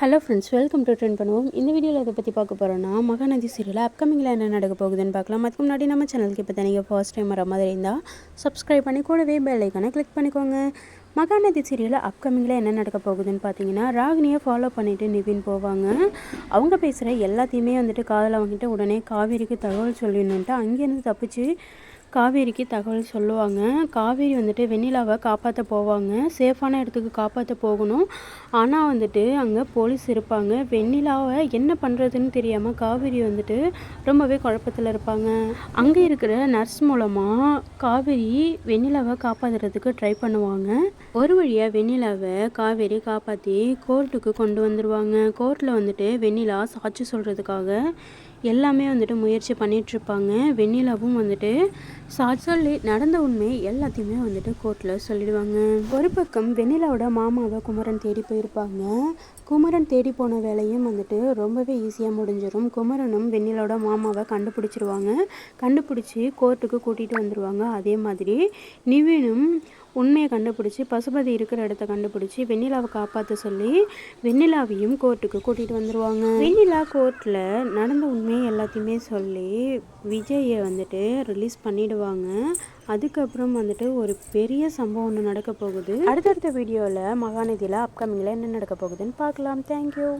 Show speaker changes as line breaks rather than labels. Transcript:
Hello friends, welcome to trend பண்ணுவோம். இந்த வீடியோவில் இதை பற்றி பார்க்க போகிறோன்னா, மகாநதி சீரியல் அப்கமிங்கில் என்ன நடக்க போகுதுன்னு பார்க்கலாம். அதுக்கு முன்னாடி நம்ம சேனலுக்கு இப்போ நீங்கள் ஃபர்ஸ்ட் டைம் வர மாதிரி இருந்தால் சப்ஸ்கிரைப் பண்ணி கூடவே பெல் ஐக்கானை கிளிக் பண்ணிக்கோங்க. மகாநதி சீரியலில் அப்கமிங்கில் என்ன நடக்க போகுதுன்னு பார்த்தீங்கன்னா, ராகினியை ஃபாலோ பண்ணிவிட்டு நிவின் போவாங்க. அவங்க பேசுகிற எல்லாத்தையுமே காதில் வாங்கிட்டு உடனே காவேரிக்கு தகவல் சொல்லிடணுன்ட்டு அங்கேருந்து தப்பிச்சு காவேரிக்கு தகவல் சொல்லுவாங்க. காவேரி வெண்ணிலாவை காப்பாற்ற போவாங்க. சேஃபான இடத்துக்கு காப்பாற்ற போகணும். ஆனால் அங்கே போலீஸ் இருப்பாங்க. வெண்ணிலாவை என்ன பண்ணுறதுன்னு தெரியாமல் காவேரி ரொம்பவே குழப்பத்தில் இருப்பாங்க. அங்கே இருக்கிற நர்ஸ் மூலமாக காவேரி வெண்ணிலாவை காப்பாற்றுறதுக்கு ட்ரை பண்ணுவாங்க. ஒரு வழியாக வெண்ணிலாவை காவேரி காப்பாற்றி கோர்ட்டுக்கு கொண்டு வந்துடுவாங்க. கோர்ட்டில் வெண்ணிலா சாட்சி சொல்கிறதுக்காக எல்லாமே முயற்சி பண்ணிகிட்ருப்பாங்க. வெண்ணிலாவும் சாட்சி நடந்த உண்மை எல்லாத்தையுமே கோர்ட்டில் சொல்லிடுவாங்க. ஒரு பக்கம் வெண்ணிலாவோட மாமாவை குமரன் தேடி போயிருப்பாங்க. குமரன் தேடி போன வேலையும் ரொம்பவே ஈஸியாக முடிஞ்சிடும். குமரனும் வெண்ணிலாவோட மாமாவை கண்டுபிடிச்சிருவாங்க. கண்டுபிடிச்சி கோர்ட்டுக்கு கூட்டிகிட்டு வந்துடுவாங்க. அதே மாதிரி நிவினும் உண்மையை கண்டுபிடிச்சி பசுபதி இருக்கிற இடத்த கண்டுபிடிச்சி வெண்ணிலாவை காப்பாற்ற சொல்லி வெண்ணிலாவையும் கோர்ட்டுக்கு கூட்டிகிட்டு வந்துடுவாங்க. வெண்ணிலா கோர்ட்டில் நடந்த உண்மையை எல்லாத்தையுமே சொல்லி விஜயை ரிலீஸ் பண்ணிடுவாங்க. அதுக்கப்புறம் ஒரு பெரிய சம்பவம் ஒன்று நடக்க போகுது. அடுத்தடுத்த வீடியோவில் மகாநதியில் அப்கமிங்கில் என்ன நடக்க போகுதுன்னு பார்க்கலாம். தேங்க்யூ.